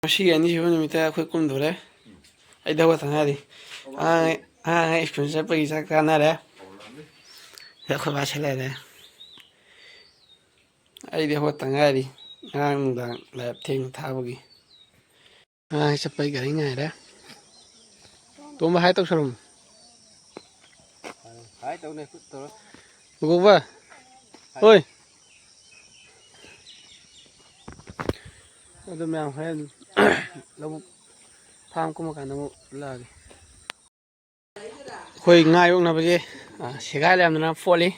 ꯉꯁꯤꯒꯤ ꯑꯅꯤꯁꯨꯕ ꯅꯨꯃꯤꯠꯇ ꯑꯩꯈꯣꯏ ꯀꯨꯝꯗꯣꯔꯦ ꯑꯩ ꯍꯧꯒꯠꯇ ꯉꯥꯏꯔꯤ ꯑꯉꯥꯡ ꯁ꯭ꯀꯨꯜ ꯆꯠꯄꯒꯤ ꯆꯥꯛ ꯆꯥꯅꯔꯦ ꯑꯩꯈꯣꯏ ꯕꯥꯁꯤ ꯂꯩꯔꯦ ꯑꯩꯗꯤ ꯍꯧꯒꯠꯇ ꯉꯥꯏꯔꯤ ꯉꯔꯥꯡ ꯅꯨꯡꯗꯥꯡ ꯂꯥꯏꯞ ꯊꯦꯡꯅ ꯊꯥꯕꯒꯤ ꯑꯉꯥꯡ ꯆꯠꯄꯒꯤ ꯒꯥꯔꯤ ꯉꯥꯏꯔꯦ ꯇꯣꯝꯕ ꯍꯥꯏ ꯇꯧꯁꯜꯂꯨ ꯍꯥꯏ ꯇꯧꯅꯦ ꯇꯧꯔꯣ ꯒꯣꯒꯣꯕ ꯍꯣꯏ ꯑꯗꯨ ꯃꯌꯥꯝ ꯍꯣꯔꯦꯟ ꯂꯧꯕꯨꯛ ꯐꯥꯝ ꯀꯨꯝꯃꯀꯥꯟꯗ ꯑꯃꯨꯛ ꯂꯥꯛꯑꯒꯦ ꯑꯩꯈꯣꯏ ꯉꯥ ꯌꯣꯛꯅꯕꯁꯦ ꯁꯦꯒꯥꯏ ꯂꯩꯔꯝꯗꯅ ꯐꯣꯠꯂꯤ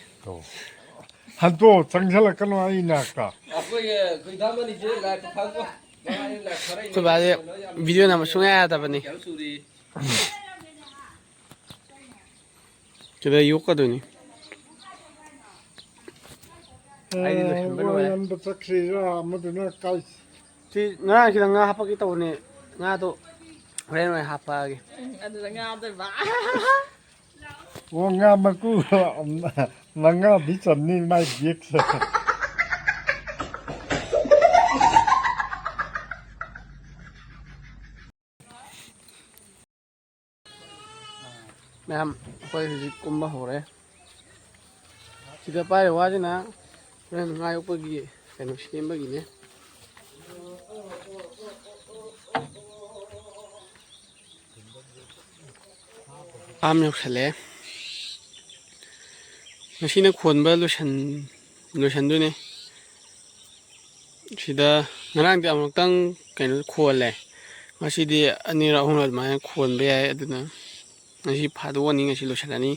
ꯍꯟꯇꯣ ꯆꯪꯁꯤꯜꯂꯛꯀꯅꯣ ꯑꯩ ꯅꯥꯛꯇ ꯑꯩꯈꯣꯏ ꯕꯥꯁꯦ ꯚꯤꯗꯤꯑꯣ ꯅꯝꯕ ꯁꯨꯡꯌꯥ ꯌꯥꯗꯕꯅꯤ ꯁꯤꯗ ꯌꯣꯛꯀꯗꯣꯏꯅꯤ ꯑꯩꯗꯤ ꯂꯣꯏꯁꯟꯕ ꯂꯣꯏꯔꯦ ꯋꯥꯌꯥꯟꯗ ꯆꯠꯈ꯭ꯔꯤꯔꯥ ꯑꯃꯗꯨꯅ ꯀꯥꯏ ꯁꯤ ꯉꯔꯥꯡꯁꯤꯗ ꯉꯥ ꯍꯥꯞꯄꯛꯀꯦ ꯇꯧꯕꯅꯦ ꯉꯥꯗꯣ ꯍꯣꯔꯦꯟ ꯑꯣꯏꯅ ꯍꯥꯞꯄꯛꯑꯒꯦ ꯑꯗꯨꯗ ꯉꯥꯗꯣꯏꯕ ꯑꯣ ꯉꯥ ꯃꯀꯨ ꯃꯉꯥꯗꯤ ꯆꯟꯅꯤ ꯃꯥꯏ ꯕꯦꯛꯁꯦ ꯃꯌꯥꯝ ꯑꯩꯈꯣꯏ ꯍꯧꯖꯤꯛ ꯀꯨꯝꯕ ꯍꯧꯔꯦ ꯁꯤꯗ ꯄꯥꯏꯔꯤꯕ ꯋꯥꯁꯤꯅ ꯍꯣꯔꯦꯟ ꯉꯥ ꯌꯣꯛꯄꯒꯤ ꯀꯩꯅꯣ ꯁꯦꯝꯕꯒꯤꯅꯦ ꯐꯥꯝ ꯌꯧꯁꯜꯂꯛꯑꯦ ꯉꯁꯤꯅ ꯈꯣꯟꯕ ꯂꯣꯏꯁꯟꯗꯣꯏꯅꯦ ꯁꯤꯗ ꯉꯔꯥꯡꯗꯤ ꯑꯃꯨꯛꯇꯪ ꯀꯩꯅꯣ ꯈꯣꯜꯂꯦ ꯉꯁꯤꯗꯤ ꯑꯅꯤꯔꯛ ꯑꯍꯨꯝꯂꯛ ꯑꯗꯨꯃꯥꯏꯅ ꯈꯣꯟꯕ ꯌꯥꯏ ꯑꯗꯨꯅ ꯉꯁꯤ ꯐꯥꯗꯣꯛꯑꯅꯤ ꯉꯁꯤ ꯂꯣꯏꯁꯤꯜꯂꯅꯤ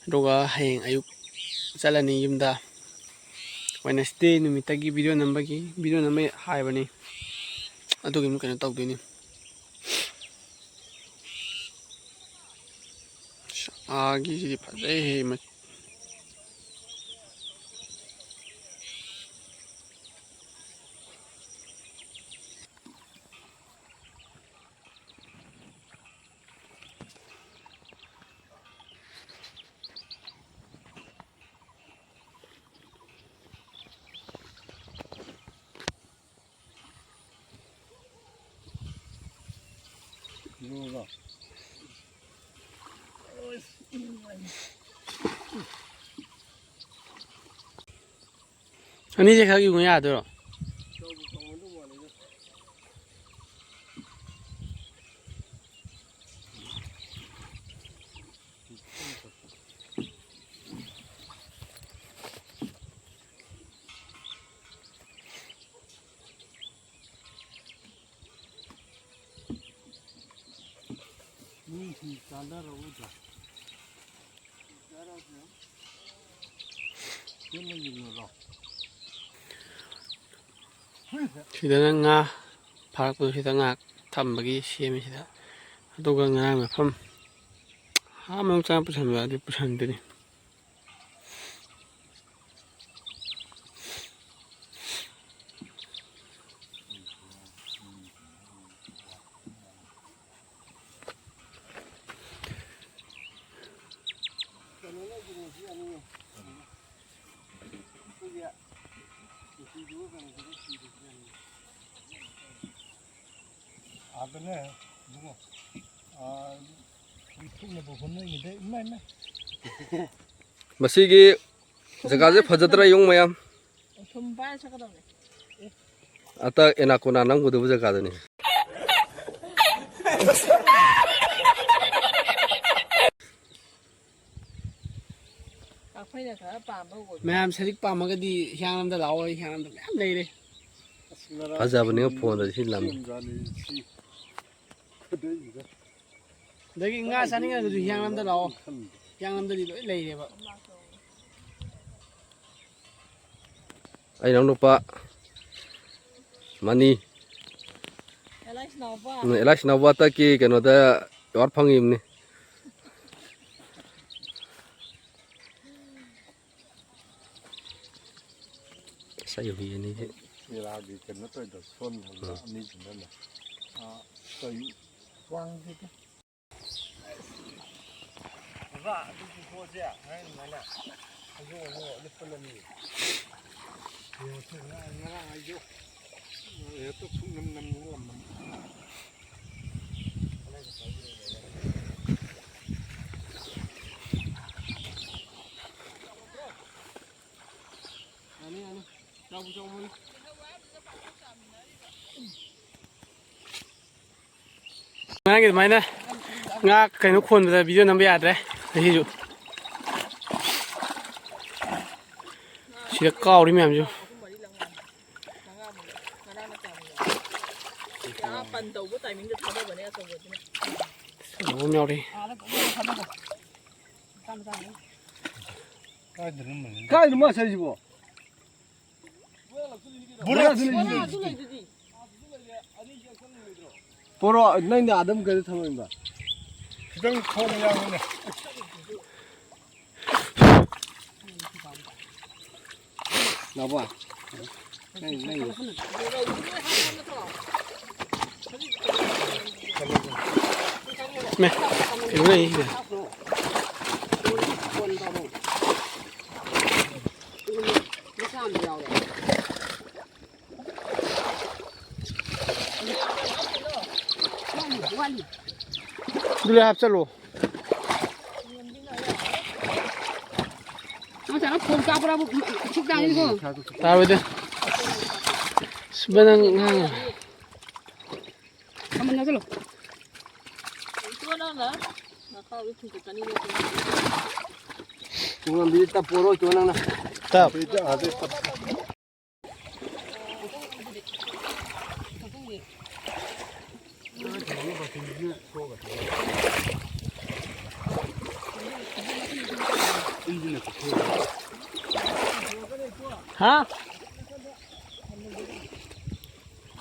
ꯑꯗꯨꯒ ꯍꯌꯦꯡ ꯑꯌꯨꯛ ꯆꯠꯂꯅꯤ ꯌꯨꯝꯗ ꯋꯦꯗꯅꯁꯗꯦ ꯅꯨꯃꯤꯠꯇꯒꯤ ꯚꯤꯗꯤꯑꯣ ꯅꯝꯕ ꯍꯥꯏꯕꯅꯤ ꯑꯗꯨꯒꯤ ꯑꯃꯨꯛ ꯀꯩꯅꯣ ꯇꯧꯗꯣꯏꯅꯤ ꯁꯤꯗꯤ ꯐꯖꯩꯍꯦ ꯑꯅꯤꯁꯦ ꯈꯔ ꯌꯨꯡꯉ ꯌꯥꯗꯣꯏꯔꯣ ꯁꯤꯗꯅ ꯉꯥ ꯐꯥꯔꯛꯄꯗꯣ ꯁꯤꯗ ꯉꯥꯏꯍꯥꯛ ꯊꯝꯕꯒꯤ ꯁꯦꯝꯃꯤ ꯁꯤꯗ ꯑꯗꯨꯒ ꯉꯔꯥꯡ ꯃꯐꯝ ꯃꯅꯨꯡ ꯆꯪꯉ ꯄꯨꯁꯟꯕ ꯑꯗꯨ ꯄꯨꯁꯟꯗꯣꯏꯅꯤ ꯑꯗꯨꯅꯦ ꯊꯨꯅꯕ ꯍꯣꯠꯅꯉꯩꯗ ꯏꯃꯥꯏ ꯃꯁꯤꯒꯤ ꯖꯒꯥꯁꯦ ꯐꯖꯗ꯭ꯔꯥ ꯌꯣꯡ ꯃꯌꯥꯝ ꯊꯨꯝ ꯄꯥꯏꯔ ꯆꯠꯀꯗꯕꯅꯦ ꯑꯇ ꯑꯦꯅꯥꯀꯣꯅꯥ ꯅꯝꯒꯗꯕ ꯖꯒꯥꯗꯨꯅꯤ ꯑꯩꯈꯣꯏꯅ ꯈꯔ ꯄꯥꯝꯕ ꯃꯌꯥꯝ ꯁꯖꯤꯛ ꯄꯥꯝꯃꯒꯗꯤ ꯍꯤꯌꯥꯡꯂꯝꯗ ꯂꯥꯛꯑꯣ ꯍꯤꯌꯥꯡꯂꯝꯗ ꯃꯌꯥꯝ ꯂꯩꯔꯦ ꯐꯖꯕꯅꯦ ꯐꯣꯟꯗ ꯁꯤ ꯂꯝ ꯑꯗꯒꯤ ꯉꯥ ꯆꯥꯅꯤꯡꯉꯒꯁꯨ ꯍꯤꯌꯥꯡꯂꯝꯗ ꯂꯥꯛꯑꯣ ꯍꯤꯌꯥꯡꯂꯝꯗꯗꯤ ꯂꯣꯏ ꯂꯩꯔꯦꯕ ꯑꯩ ꯅꯨꯄꯥ ꯃꯅꯤ ꯑꯦꯂꯥꯏꯁ ꯅꯥꯎꯕꯥꯇꯀꯤ ꯀꯩꯅꯣꯗ ꯑꯦꯋꯥꯔꯗ ꯐꯪꯉꯤꯕꯅꯤ ꯁꯥꯏꯕꯤ ꯑꯅꯤꯁꯦ ꯏꯔꯥꯒꯤ ꯀꯩꯅꯣ ꯇꯧꯗ ꯁꯣꯟꯕ ꯑꯅꯤꯁꯤꯅꯅꯦ ꯋꯥꯡꯁꯤꯗ ꯕꯕꯥ ꯑꯗꯨꯒꯤ ꯄꯣꯠꯁꯦ ꯍꯣꯔꯦꯟ ꯑꯗꯨꯃꯥꯏꯅ ꯍꯧꯗꯣꯛ ꯂꯤꯞꯄꯜꯂꯅꯤ ꯉꯔꯥꯡ ꯑꯩꯁꯨ ꯍꯦꯛꯇ ꯁꯨꯡꯅꯝ ꯅꯝꯅ ꯂꯝꯃꯅꯤ งานกันไหมนะงาใครทุกคนแต่วิดีโอน้ำไปอัดเลยที่อยู่เสียเก้าดิแม่มอยู่ phần đầu của tài mình được tháo đâu này xong rồi โอ้แมวดิ 가야 뭐 살지고. 뭐라 쓰는 보러 내 아담 그래 타면 봐. 그냥 통양이네. 나봐. 네. mẹ cái này kìa đưa lên hấp chân luôn nó chẳng phun cao ra chụp ra đi cơ tao bây giờ bên ngang kamu nak selalu tua đó nữa mà không được chụp cái này 중간 밀다 보러 줘놔. tập 이제 아들 hả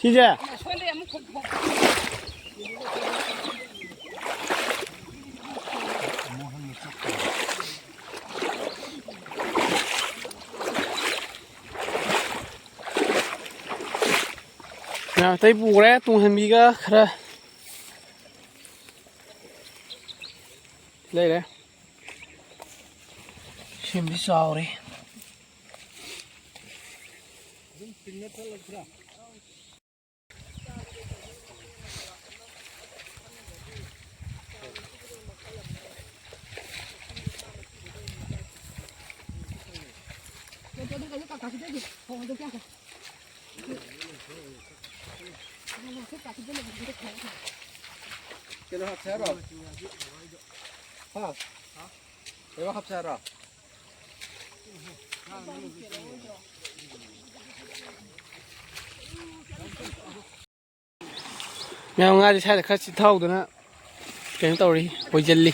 chị chưa nào thấy bù đấy tung hình bị cái khờ đây đấy xem đi sao đấy 걔는 합체하라. 하. 내가 합체하라. mèo nga thì sai là khách thâu rồi đó cái tàu đi hồi chân đi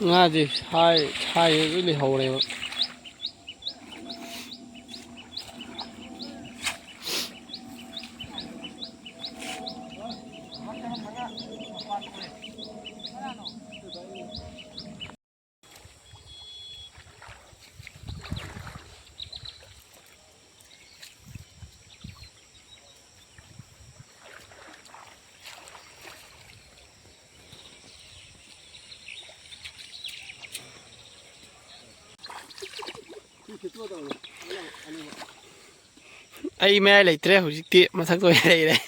nga thì sai cái lì hầu này ai mẹ lấy tre hồi tiệm mà thằng tôi đây đấy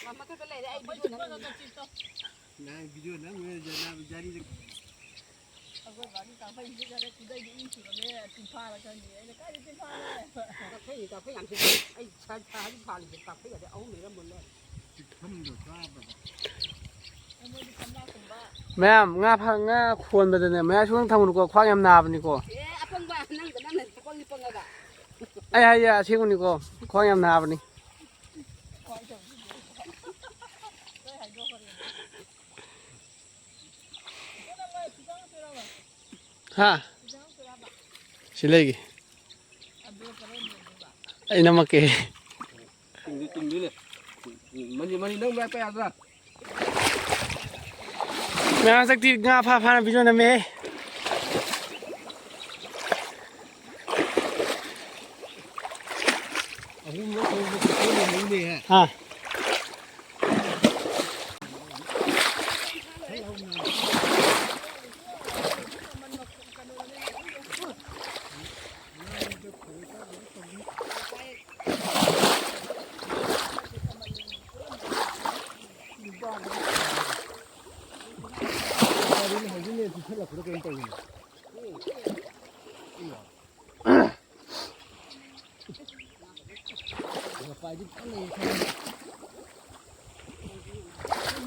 mẹ nga phang nga khuôn bây giờ này mẹ xuống thằng một khoang em nạp này cô ai ai ya xem này cô khoang em nạp này ha xin lấy cái ai nằm cái từng đi này mình nâng vai ra mẹ sắc thịt nga pha pha video này mẹ ha 빠지 빨리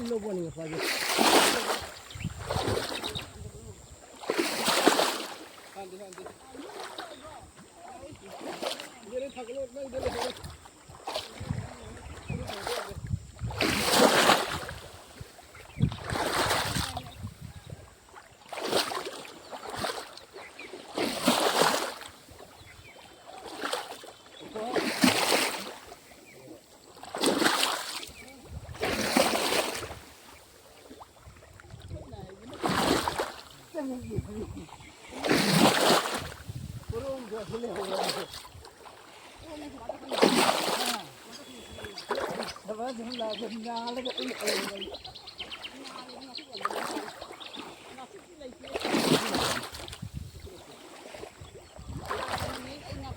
일로 보는 거 빠지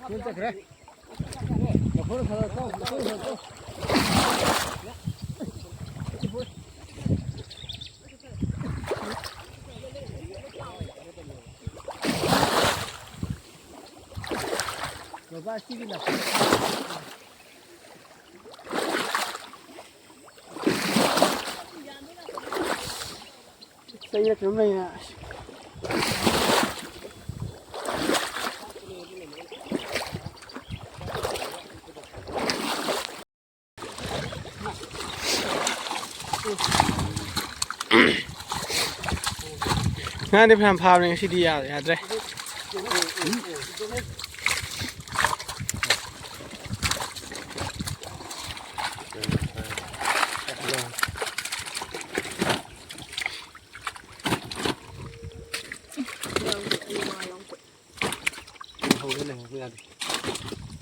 진짜 그래? 옆으로 살았어. 너가 시기나. Saya cuma ya. Nah, di dalam paham yang sih dia ya, Dre.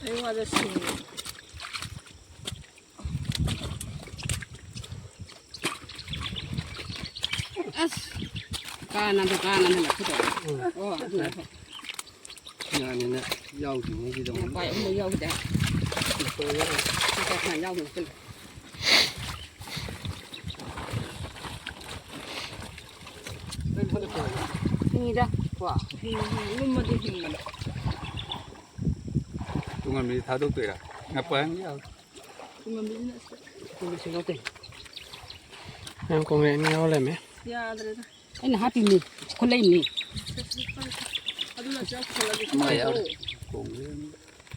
아이고 아저씨. kanan lah kita. Oh, nhà này nè dầu thì như gì đâu phải ông mua dâu kita. Kita phải dâu mình tin. Ini dah. Wah, lumah di sini. 동안 미리 다 독도라 아빠야 그러면 밀렸어. Ini sini oke. Yang kong ini oleh me. 야, 그래도 Ini hati ni, sekolah ini. 아줌마 진짜 잘라주지 뭐야? 말고. 공연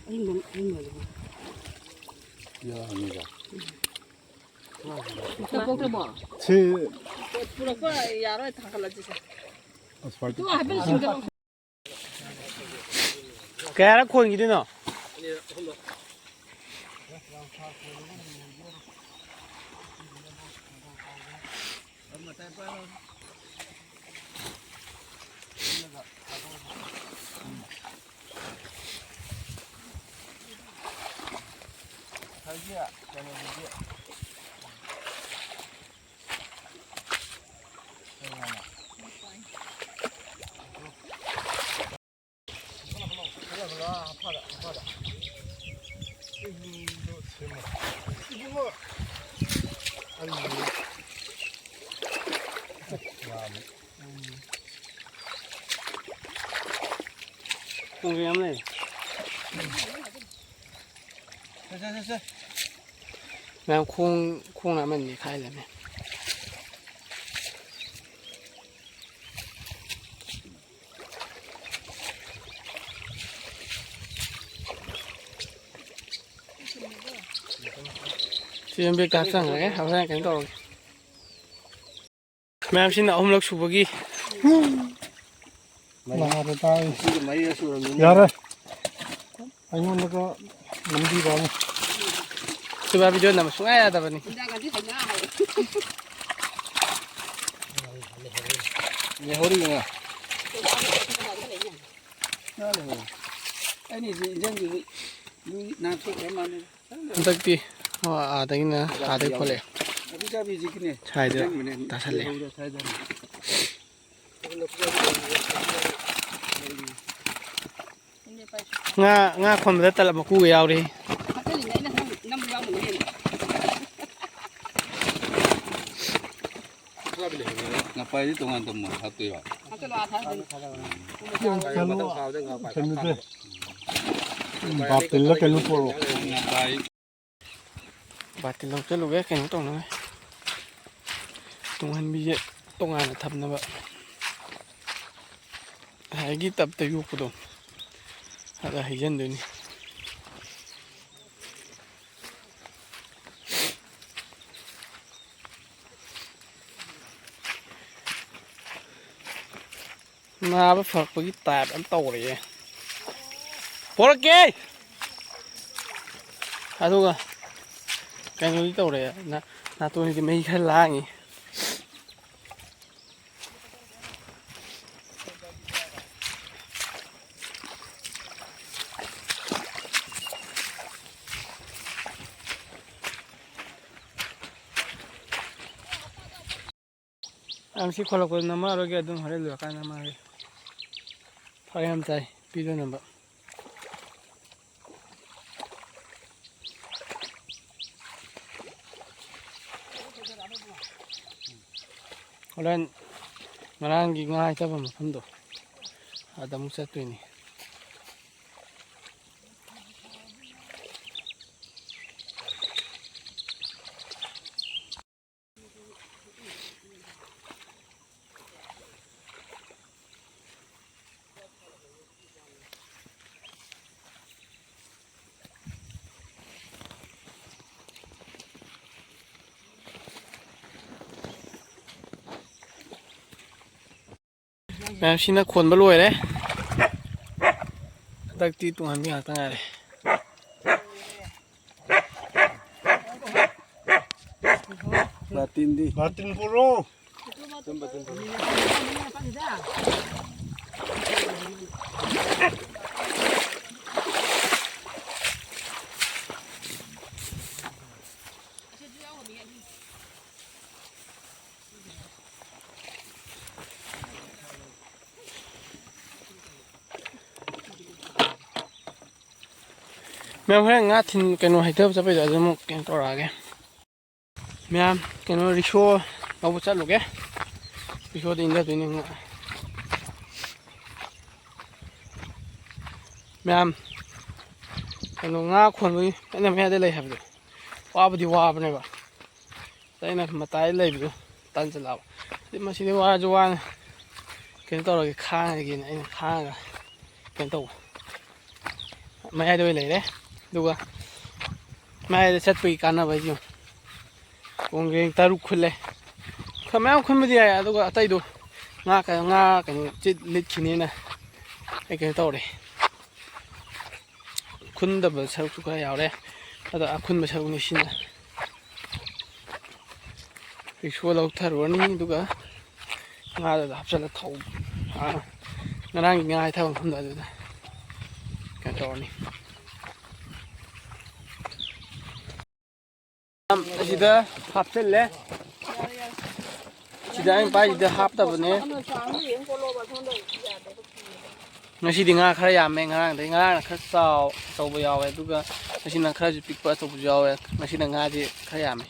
Ini. 야 아니다 Kita bawa. 제 부럽고 야로 다 갈라주세요. 아스팔트 Tu habis singgah. Kaya kong gitu no. Kong yang mana? Nah, kong nama ni khai lah me. Siapa yang kasang ya? Apa yang kau tahu? Macam sini om lok subagi. 나를 다 Ini mai suruh ni. 야래 아니면 남기 봐 Sebab video nama sungai ada apa ni? Jangan di tengah. 내 허리가 Ini jangan nanti kemana? Untuk di, ada ini ada kole. Tapi tapi jikini. Cai dia, dah selesai. Nga kon dah telah maku gaya ni. ngapain itu ngantuk mau satu ya ngapain ꯕꯥꯇꯤꯟ ꯂꯧꯁꯤꯜꯂꯨꯒꯦ ꯀꯩꯅꯣ ꯇꯧꯅꯉꯥꯏ ꯇꯨꯡꯍꯟꯕꯤꯁꯦ ꯇꯣꯉꯥꯟꯅ ꯊꯝꯅꯕ ꯉꯁꯥꯏꯒꯤ ꯇꯞꯇ ꯌꯣꯛꯄꯗꯣ ꯑꯗ ꯍꯩꯖꯤꯟꯗꯣꯏꯅꯤ ꯅꯥꯕ ꯐꯔꯛꯄꯒꯤ type ꯑꯃ ꯇꯧꯔꯦ ꯄꯣꯔꯛꯀꯦ ꯑꯗꯨꯒ ꯀꯩꯅꯣꯗꯤ ꯇꯧꯔꯦ ꯅꯥꯇꯣꯟꯗꯤ ꯃꯍꯤ ꯈꯔ ꯂꯥꯡꯉꯤ ꯁꯤ ꯈꯣꯠꯂꯛꯄꯗ ꯅꯝꯃꯛꯑꯔꯣꯏꯒꯦ ꯑꯗꯨꯝ ꯍꯣꯔꯦꯟ ꯂꯣꯏꯔꯀꯥꯟꯗ ꯅꯝꯃꯛꯑꯒꯦ ꯐꯔꯛ ꯌꯥꯝ ꯇꯥꯏ ꯄꯤꯗꯅꯕ ꯍꯣꯔꯦꯟ ꯉꯔꯥꯡꯒꯤ ꯉꯥ ꯍꯩꯊꯕ ꯃꯐꯝꯗꯣ ꯑꯗ ꯑꯃꯨꯛ ꯆꯠꯇꯣꯏꯅꯤ ꯃꯌꯥꯝꯁꯤꯅ ꯈꯣꯟꯕ ꯂꯣꯏꯔꯦ ꯍꯟꯗꯛꯇꯤ ꯇꯨꯡꯍꯟꯕꯤ ꯉꯥꯛꯇ ꯉꯥꯏꯔꯦ Batin puro. ꯃꯌꯥꯝ ꯍꯣꯔꯦꯟ ꯉꯥ ꯀꯩꯅꯣ ꯍꯩꯊꯕ ꯆꯠꯄꯩꯗꯣ ꯑꯗꯨ ꯑꯃꯨꯛ ꯀꯩꯅꯣ ꯇꯧꯔꯛꯑꯒꯦ ꯃꯌꯥꯝ ꯀꯩꯅꯣ ꯔꯤꯛꯁꯣ ꯂꯧꯕ ꯆꯠꯂꯨꯒꯦ ꯔꯤꯛꯁꯣꯗ ꯏꯟꯊꯗꯣꯏꯅꯤ ꯉꯥ ꯃꯌꯥꯝ ꯀꯩꯅꯣ ꯉꯥ ꯈꯣꯟꯕꯒꯤ ꯑꯩꯅ ꯃꯌꯥꯏꯗ ꯂꯩ ꯍꯥꯏꯕꯗꯣ ꯋꯥꯕꯨꯗꯤ ꯋꯥꯕꯅꯦꯕ ꯑꯩꯅ ꯃꯇꯥꯏꯗ ꯂꯩꯕꯗꯣ ꯇꯟꯁꯤꯜꯂꯛꯑꯕ ꯃꯁꯤꯗꯤ ꯋꯥꯔꯁꯨ ꯋꯥꯅ ꯀꯩꯅꯣ ꯇꯧꯔꯒꯦ ꯈꯥꯡꯉꯒꯦꯅ ꯑꯩꯅ ꯈꯥꯡꯉꯒ ꯀꯩꯅꯣ ꯇꯧꯕ ꯃꯌꯥꯏꯗ ꯑꯣꯏꯅ ꯂꯩꯔꯦ ꯑꯗꯨꯒ ꯃꯌꯥꯏꯗ ꯆꯠꯄꯒꯤ ꯀꯥꯟꯅꯕ ꯍꯥꯏꯁꯦ ꯀꯣꯡꯒ꯭ꯔꯦꯡ 3 ꯈꯨꯜꯂꯦ ꯃꯌꯥꯝ ꯈꯨꯟꯕꯗꯤ ꯌꯥꯏ ꯑꯗꯨꯒ ꯑꯇꯩꯗꯣ ꯉꯥ ꯀꯩꯅꯣ ꯂꯤꯠꯈꯤꯅꯦꯅ ꯑꯩ ꯀꯩꯅꯣ ꯇꯧꯔꯦ ꯈꯨꯟꯗꯕ ꯁꯔꯨꯛꯁꯨ ꯈꯔ ꯌꯥꯎꯔꯦ ꯑꯗꯣ ꯑꯈꯨꯟꯕ ꯁꯔꯨꯛꯅꯤ ꯁꯤꯅ ꯔꯤꯛꯁꯣ ꯂꯧꯊꯔꯨꯔꯅꯤ ꯑꯗꯨꯒ ꯉꯥꯗꯨꯗ ꯍꯥꯞꯆꯤꯜꯂ ꯉꯔꯥꯡꯒꯤ ꯉꯥ ꯍꯩꯊꯕ ꯃꯐꯝꯗꯣ ꯑꯗꯨꯗ ꯀꯩꯅꯣ ꯇꯧꯔꯅꯤ ꯑꯁꯤꯗ ꯍꯥꯞꯆꯤꯜꯂꯦ ꯁꯤꯗ ꯑꯩꯅ ꯄꯥꯏꯁꯤꯗ ꯍꯥꯞꯇꯕꯅꯦ ꯉꯁꯤꯗꯤ ꯉꯥ ꯈꯔ ꯌꯥꯝꯃꯦ ꯉꯔꯥꯡꯅ ꯈꯔ ꯑꯆꯧꯕ ꯌꯥꯎꯋꯦ ꯑꯗꯨꯒ ꯉꯁꯤꯅ ꯈꯔꯁꯨ ꯄꯤꯛꯄ ꯑꯆꯧꯕꯁꯨ ꯌꯥꯎꯋꯦ ꯉꯁꯤꯅ ꯉꯥꯁꯦ ꯈꯔ ꯌꯥꯝꯃꯦ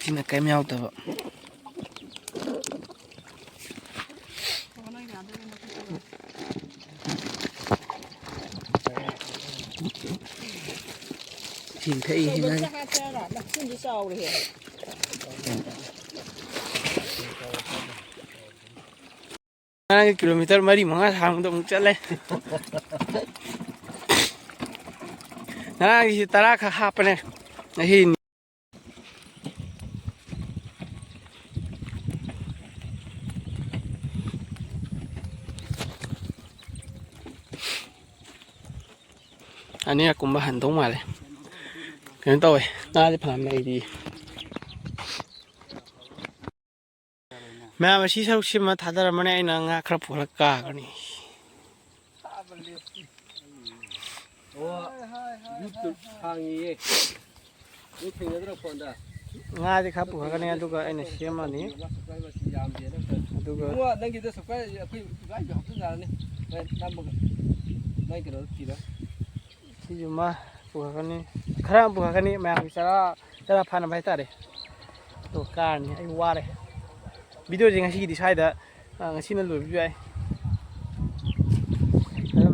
ꯁꯤꯅ ꯀꯔꯤꯝ ꯌꯥꯎꯗꯕ ꯉꯔꯥꯡꯒꯤ ꯀꯤꯂꯣꯃꯤꯇꯔ 4-5 ꯁꯥꯡꯕꯗꯣ ꯑꯃꯨꯛ ꯆꯠꯂꯦ ꯉꯔꯥꯡꯒꯤꯁꯤ 10 ꯈꯛ ꯍꯥꯞꯄꯅꯦ ꯉꯁꯤ ꯑꯅꯤꯔꯛꯀꯨꯝꯕ ꯍꯟꯗꯧ ꯃꯥꯜꯂꯦ ꯀꯩꯅꯣ ꯇꯧꯋꯦ ꯉꯥꯁꯦ ꯐꯅꯌꯥꯝ ꯂꯩꯔꯤ ꯃꯌꯥꯝ ꯑꯁꯤ ꯁꯔꯨꯛꯁꯤꯃ ꯊꯥꯗꯔꯝꯃꯅꯦ ꯑꯩꯅ ꯉꯥ ꯈꯔ ꯄꯨꯔꯒ ꯀꯥꯒꯅꯤ ꯉꯥꯁꯦ ꯈꯔ ꯄꯨꯈꯠꯀꯅꯤ ꯑꯗꯨꯒ ꯑꯩꯅ ꯁꯦꯝꯃꯅꯤ ꯑꯗꯨꯒ ꯅꯪꯒꯤꯗ ꯁꯞꯁꯀ꯭ꯔꯥꯏꯕ ꯑꯩꯈꯣꯏ ꯏꯕꯥꯏꯁꯨ ꯍꯥꯞꯆꯤꯟꯖꯔꯅꯤ ꯅꯝꯃꯒ ꯅꯪ ꯀꯩꯅꯣꯗ ꯊꯤꯔ ꯁꯤꯁꯨꯃ ꯄꯨꯈꯠꯀꯅꯤ ꯈꯔ ꯑꯃ ꯄꯨꯈꯠꯀꯅꯤ ꯃꯌꯥꯝꯒꯤ ꯆꯔꯥ ꯐꯥꯅꯕ ꯍꯥꯏꯇꯥꯔꯦ ꯑꯗꯣ ꯀꯥꯔꯅꯤ ꯑꯩ ꯋꯥꯔꯦ ꯚꯤꯗꯤꯑꯣꯁꯦ ꯉꯁꯤꯒꯤꯗꯤ ꯁ꯭ꯋꯥꯏꯗ ꯉꯁꯤꯅ ꯂꯣꯏꯕꯁꯨ ꯌꯥꯏ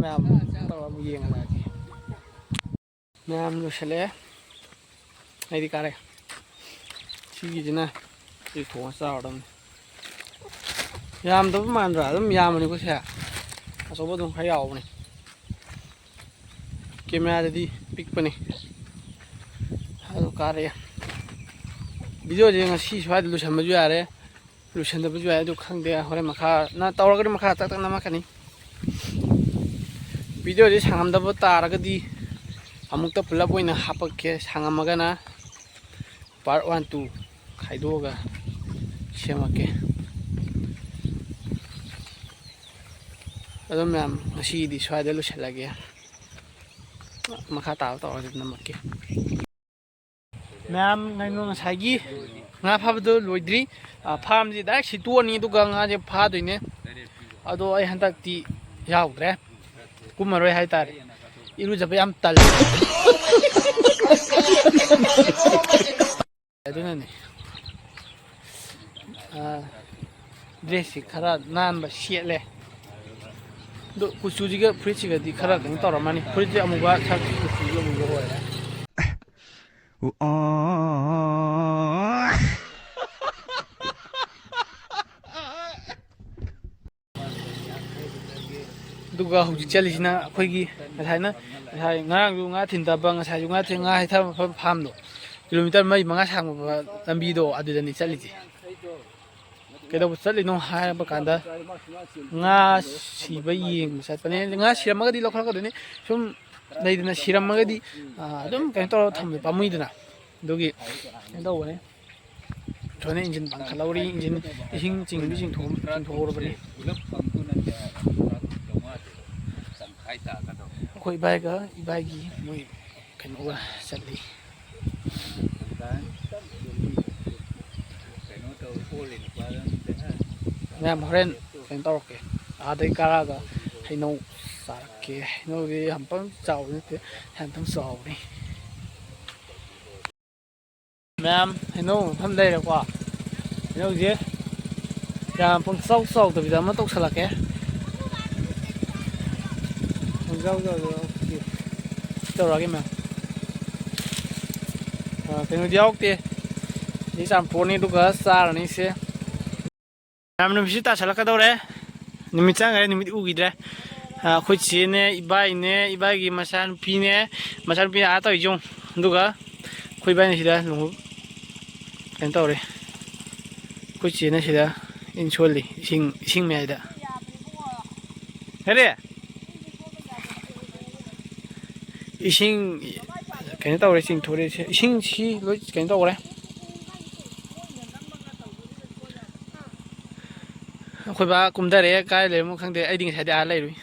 ꯃꯌꯥꯝ ꯇꯧꯔꯒ ꯑꯃꯨꯛ ꯌꯦꯡꯉꯛꯑꯒꯦ ꯃꯌꯥꯝ ꯂꯣꯏꯁꯤꯜꯂꯦ ꯑꯩꯗꯤ ꯀꯥꯔꯦ ꯁꯤꯒꯤꯁꯤꯅ ꯁꯤ ꯊꯣꯡꯉ ꯆꯥꯔꯗꯕꯅꯤ ꯌꯥꯝꯗꯕ ꯃꯥꯟꯗ꯭ꯔꯥ ꯑꯗꯨꯝ ꯌꯥꯝꯕꯅꯤꯀꯣ ꯁꯦ ꯑꯆꯧꯕ ꯑꯗꯨꯝ ꯈꯔ ꯌꯥꯎꯕꯅꯤ ꯀꯦꯃꯦꯔꯥꯗꯗꯤ ꯄꯤꯛꯄꯅꯤ ꯑꯗꯨ ꯀꯥꯔꯛꯑꯦ ꯚꯤꯗꯤꯑꯣꯁꯦ ꯉꯁꯤ ꯁ꯭ꯋꯥꯏꯗ ꯂꯣꯏꯁꯟꯕꯁꯨ ꯌꯥꯔꯦ ꯂꯣꯏꯁꯟꯗꯕꯁꯨ ꯌꯥꯏ ꯑꯗꯨ ꯈꯪꯗꯦ ꯍꯣꯔꯦꯟ ꯃꯈꯥ ꯇꯧꯔꯒꯗꯤ ꯃꯈꯥ ꯇꯛ ꯇꯛ ꯅꯝꯃꯛꯀꯅꯤ ꯚꯤꯗꯤꯑꯣꯁꯦ ꯁꯥꯡꯉꯝꯗꯕ ꯇꯥꯔꯒꯗꯤ ꯑꯃꯨꯛꯇ ꯄꯨꯂꯞ ꯑꯣꯏꯅ ꯍꯥꯞꯄꯛꯀꯦ ꯁꯥꯡꯉꯝꯃꯒꯅ ꯄꯥꯔꯠ 1 2 ꯈꯥꯏꯗꯣꯛꯑꯒ ꯁꯦꯝꯃꯛꯀꯦ ꯑꯗꯨꯝ ꯃꯌꯥꯝ ꯉꯁꯤꯒꯤꯗꯤ ꯁ꯭ꯋꯥꯏꯗ ꯂꯣꯏꯁꯤꯜꯂꯒꯦ ꯃꯈꯥ ꯇꯥꯕ ꯇꯧꯔꯒ ꯅꯝꯃꯛꯀꯦ ꯃꯌꯥꯝ ꯉꯁꯥꯏꯒꯤ ꯉꯥ ꯐꯥꯕꯗꯣ ꯂꯣꯏꯗ꯭ꯔꯤ ꯐꯥꯔꯝꯁꯤ ꯗꯥꯏꯔꯦꯛ ꯁꯤꯠꯇꯣꯛꯑꯅꯤ ꯑꯗꯨꯒ ꯉꯥꯁꯦ ꯐꯥꯗꯣꯏꯅꯦ ꯑꯗꯣ ꯑꯩ ꯍꯟꯗꯛꯇꯤ ꯌꯥꯎꯗ꯭ꯔꯦ ꯀꯨꯝꯃꯔꯣꯏ ꯍꯥꯏꯇꯥꯔꯦ ꯏꯔꯨꯖꯕ ꯌꯥꯝ ꯇꯜꯂꯦ ꯑꯗꯨꯅꯅꯤ ꯗ꯭ꯔꯦꯁꯁꯤ ꯈꯔ ꯅꯥꯟꯕ ꯁꯦꯠꯂꯦ ꯑꯗꯣ ꯀꯨꯆꯨꯁꯤꯒ ꯐꯨꯔꯤꯠꯁꯤꯒꯗꯤ ꯈꯔ ꯀꯩꯅꯣ ꯇꯧꯔꯝꯃꯅꯤ ꯐꯨꯔꯤꯠꯁꯤ ꯑꯃꯨꯕ ꯁꯛ ꯀꯨꯆꯨꯁꯤ ꯑꯃꯨꯕ ꯑꯣꯏꯔꯦ ꯑꯗꯨꯒ ꯍꯧꯖꯤꯛ ꯆꯠꯂꯤꯁꯤꯅ ꯑꯩꯈꯣꯏꯒꯤ ꯉꯁꯥꯏ ꯉꯔꯥꯡꯁꯨ ꯉꯥ ꯊꯤꯟꯊꯕ ꯉꯁꯥꯏꯁꯨ ꯉꯥ ꯍꯩꯊꯕ ꯃꯐꯝ ꯐꯥꯝꯗꯣ ꯀꯤꯂꯣꯃꯤꯇꯔ 4-5 ꯁꯥꯡꯕ ꯂꯝꯕꯤꯗꯣ ꯑꯗꯨꯗꯅꯤ ꯆꯠꯂꯤꯁꯦ ꯀꯩꯗꯧꯕ ꯆꯠꯂꯤꯅꯣ ꯍꯥꯏꯕ ꯀꯥꯟꯗ ꯉꯥ ꯁꯤꯕ ꯌꯦꯡꯕ ꯆꯠꯄꯅꯦ ꯉꯥ ꯁꯤꯔꯝꯃꯒꯗꯤ ꯂꯧꯈꯠꯂꯛꯀꯗꯣꯏꯅꯤ ꯁꯨꯝ ꯂꯩꯗꯅ ꯁꯤꯔꯝꯃꯒꯗꯤ ꯑꯗꯨꯝ ꯀꯩꯅꯣ ꯇꯧꯔꯒ ꯊꯝꯕ ꯄꯥꯝꯃꯨꯏꯗꯅ ꯑꯗꯨꯒꯤ ꯀꯩꯅꯣ ꯇꯧꯕꯅꯦ ꯊꯣꯏꯅ ꯏꯟꯖꯤꯟ ꯄꯥꯟꯈꯠꯍꯧꯔꯤ ꯏꯟꯖꯤꯟ ꯏꯁꯤꯡ ꯆꯤꯡꯊꯣꯛꯍꯧꯔꯕꯅꯤ ꯑꯩꯈꯣꯏ ꯏꯕꯥꯏꯒ ꯏꯕꯥꯏꯒꯤ ꯃꯣꯏ ꯀꯩꯅꯣꯒ ꯆꯠꯂꯤ ꯃꯌꯥꯝ ꯍꯣꯔꯦꯟ ꯀꯩꯅꯣ ꯇꯧꯔꯛꯀꯦ ꯑꯥꯗꯩ ꯀꯥꯔꯛꯑꯒ ꯍꯩꯅꯧ ꯆꯥꯔꯛꯀꯦ ꯍꯩꯅꯧꯗꯤ ꯌꯥꯝ ꯄꯪ ꯆꯥꯎꯕ ꯅꯠꯇꯦ ꯌꯥꯝꯇꯪ ꯆꯥꯎꯕꯅꯤ ꯃꯌꯥꯝ ꯍꯩꯅꯧ ꯃꯐꯝ ꯂꯩꯔꯦꯀꯣ ꯍꯩꯅꯧꯁꯦ ꯌꯥꯝ ꯄꯪꯆꯥꯎ ꯆꯥꯎꯗꯕꯤꯗ ꯑꯃ ꯇꯧꯁꯜꯂꯛꯀꯦ ꯇꯧꯔꯛꯑꯒꯦ ꯃꯌꯥꯝ ꯀꯩꯅꯣꯗꯤ ꯌꯥꯎꯔꯛꯇꯦ ꯁꯤ ꯆꯥꯝꯊꯣꯛꯑꯅꯤ ꯑꯗꯨꯒ ꯆꯥꯔꯅꯤꯁꯦ ꯃꯌꯥꯝ ꯅꯨꯃꯤꯠꯁꯤ ꯇꯥꯁꯜꯂꯛꯀꯗꯧꯔꯦ ꯅꯨꯃꯤꯠ ꯆꯪꯈ꯭ꯔꯦ ꯅꯨꯃꯤꯠ ꯎꯈꯤꯗ꯭ꯔꯦ ꯑꯩꯈꯣꯏ ꯆꯦꯅꯦ ꯏꯕꯥꯏꯅꯦ ꯏꯕꯥꯏꯒꯤ ꯃꯆꯥꯅꯨꯄꯤꯅꯦ ꯑꯥ ꯇꯧꯔꯤꯁꯦ ꯑꯗꯨꯒ ꯑꯩꯈꯣꯏ ꯏꯕꯥꯏꯅ ꯁꯤꯗ ꯀꯩꯅꯣ ꯇꯧꯔꯦ ꯑꯩꯈꯣꯏ ꯆꯦꯅ ꯁꯤꯗ ꯏꯟ ꯁꯣꯜꯂꯤ ꯏꯁꯤꯡ ꯃꯌꯥꯏꯗ ꯀꯔꯤ ꯏꯁꯤꯡ ꯀꯩꯅꯣ ꯇꯧꯔꯦ ꯆꯤꯡꯊꯣꯔꯦ ꯏꯁꯤꯡꯁꯤ ꯂꯣꯏ ꯀꯩꯅꯣ ꯇꯧꯈ꯭ꯔꯦ ꯑꯩꯈꯣꯏ ꯕꯥ ꯀꯨꯝꯊꯔꯛꯑꯦ ꯀꯥꯏ ꯂꯩꯔꯝꯃꯣ ꯈꯪꯗꯦ ꯑꯩꯗꯤ ꯉꯁꯥꯏꯗꯤ ꯑꯥ ꯂꯩꯔꯨꯏ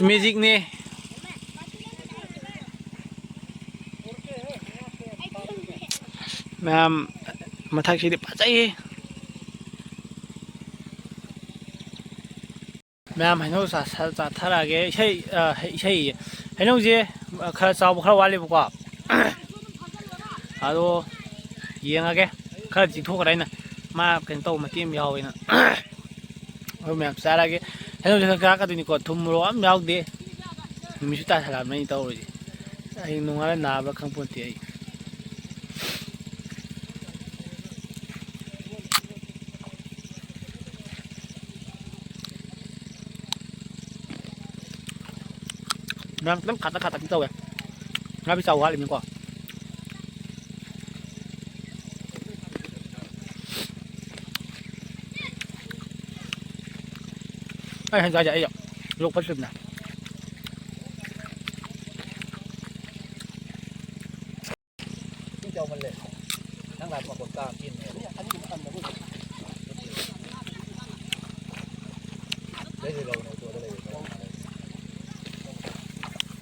ꯃꯦꯖꯤꯛꯅꯦ ꯃꯌꯥꯝ ꯃꯊꯛꯁꯤꯗꯤ ꯐꯖꯩ ꯃꯌꯥꯝ ꯍꯩꯅꯧ ꯆꯥꯊꯔꯛꯑꯒꯦ ꯏꯁꯩ ꯍꯩꯅꯧꯁꯦ ꯈꯔ ꯆꯥꯎꯕ ꯈꯔ ꯋꯥꯠꯂꯤꯕꯀꯣ ꯑꯗꯣ ꯌꯦꯡꯉꯒꯦ ꯈꯔ ꯆꯤꯡꯊꯣꯛꯈ꯭ꯔꯦ ꯑꯩꯅ ꯃꯥ ꯀꯩꯅꯣ ꯇꯧꯕ ꯃꯇꯦꯡ ꯑꯃ ꯌꯥꯎꯋꯦꯅ ꯑꯗꯨ ꯃꯌꯥꯝ ꯆꯥꯔꯛꯑꯒꯦ ꯍꯩꯅꯧꯁꯦ ꯈꯔ ꯀꯥꯔꯛꯀꯗꯣꯏꯅꯤꯀꯣ ꯊꯨꯝ ꯃꯣꯔꯣꯛ ꯑꯝ ꯌꯥꯎꯗꯦ ꯅꯨꯃꯤꯠꯁꯨ ꯇꯥꯁꯜꯂꯛꯑꯕꯅꯤ ꯑꯩ ꯇꯧꯔꯤꯁꯦ ꯑꯩ ꯅꯣꯡꯉꯥꯜꯂ ꯅꯥꯕ꯭ꯔꯥ ꯈꯪꯄꯣꯟꯇꯦ ꯑꯩ ꯃꯌꯥꯝ ꯈꯤꯇꯪ ꯈꯥꯇꯛ ꯇꯧꯋꯦ ꯉꯥꯕꯤ ꯆꯥꯎ ꯋꯥꯠꯂꯤꯕꯅꯤꯀꯣ ꯑꯩ ꯍꯟꯖꯥꯏꯁꯦ ꯑꯩ ꯂꯣꯛ ꯐꯠꯇ꯭ꯔꯤꯕꯅꯦ ꯆꯥꯎꯃꯜꯂꯦ ꯅꯪ ꯂꯥꯛꯄ ꯃꯈꯣꯟ ꯇꯥ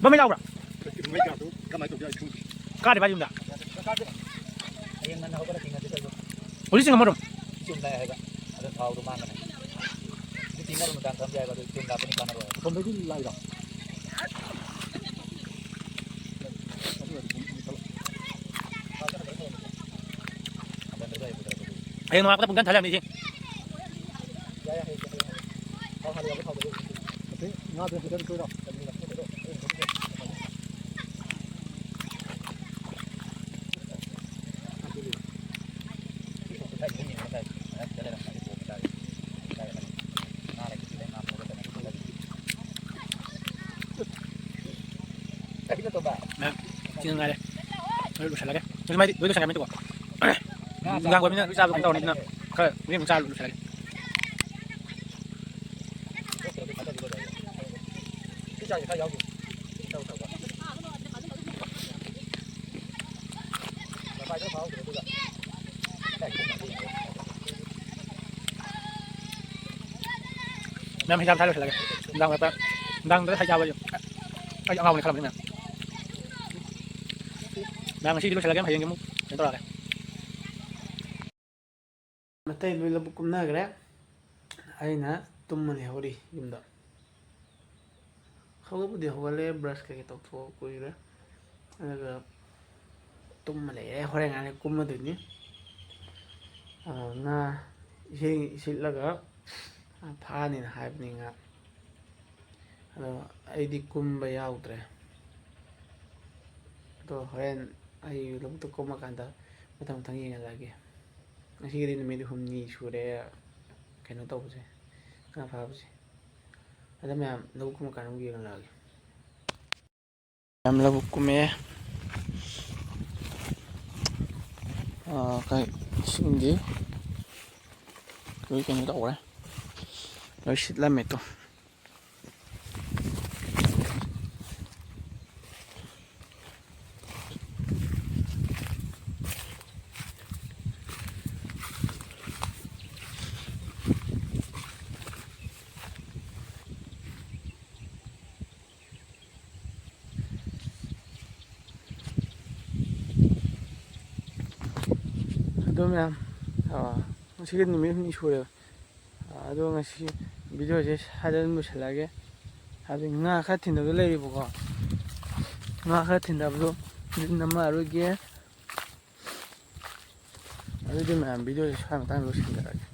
ꯃꯃꯩ ꯌꯥꯎꯕ꯭ꯔꯥ ꯀꯃꯥꯏꯅ ꯇꯧꯒꯦ ꯑꯩ ꯈꯪꯗꯦ ꯀꯥꯗꯦ ꯚꯥꯏ ꯌꯨꯝꯗ ꯍꯌꯦꯡ ꯉꯟꯅ ꯍꯧꯒꯠꯂ ꯊꯦꯡꯅꯁꯤ ꯀꯩꯅꯣ ꯍꯧꯖꯤꯛ ꯆꯤꯡꯉꯝꯃꯔꯣ ꯆꯨꯝ ꯂꯥꯛꯑꯦ ꯍꯥꯏꯕ ꯑꯗꯣ ꯊꯥꯎꯗꯣ ꯃꯥꯡꯒꯅꯤ ꯊꯦꯡꯅꯕ ꯃꯇꯝ ꯊꯝꯕ ꯌꯥꯏꯕ ꯑꯗꯨ ꯆꯨꯝ ꯂꯥꯛꯄꯅꯤ ꯀꯥꯟꯅꯔꯣꯏ ꯁꯣꯝꯗꯒꯤ ꯂꯥꯛꯏꯔꯣ ꯍꯌꯦꯡ ꯅꯣꯡꯉꯥꯜꯂꯛꯄꯗ ꯄꯨꯡ 10 ꯊꯥꯔꯝꯅꯤ ꯏꯁꯤꯡ ngã từ trên tôi đâu 지금 가래. 여기 살라게. 요즘 많이 너희도 생각하면 되고. 인간 거면 의자 안 나오니까. 그래, 우리 문자 살라게. Nam hay làm thay đổi lại đang tới thay nhau bây giờ cái ông này không làm thế nào Nam mà xí đi lúc lại cái hay những cái đó là mà tay lùi là cũng nè cái ai nè tụm mình hiểu đi dùng đó không có điều họ lấy brush cái tóc phô cuối đó là tụm mình lấy hoa đen này cũng mà được nhỉ na hiện xịt là cáiผ้านี่นะหายไปนี่ครับแล้วไอ้ดิคุมไปยาวตระตัวเห็นไอ้ลูกตะกุมมากันตาไม่ทำทั้งยังไงล่ะกี้นั่นสิ่งที่นี่หุ่นนี่ชัวร์เลยแค่นั้นตัวปุ๊บสิกันฟ้าปุ๊บสิแล้วแม่ลูกกุมมากันมุกี้กันล่ะกี้แม่ลูกกุมเอ๋อcáiสิ่งที่คือแค่นี้ตัวเลยrồi xịt làm mệt thôi 그러면 지금 이미 좋아요. 아동 시 비디오 제 사진 뭐 잘나게 아주 나 같은 거 레이 보고 나 같은 답도 남아 알게 아주 좀 비디오 촬영 딱 놓으신다.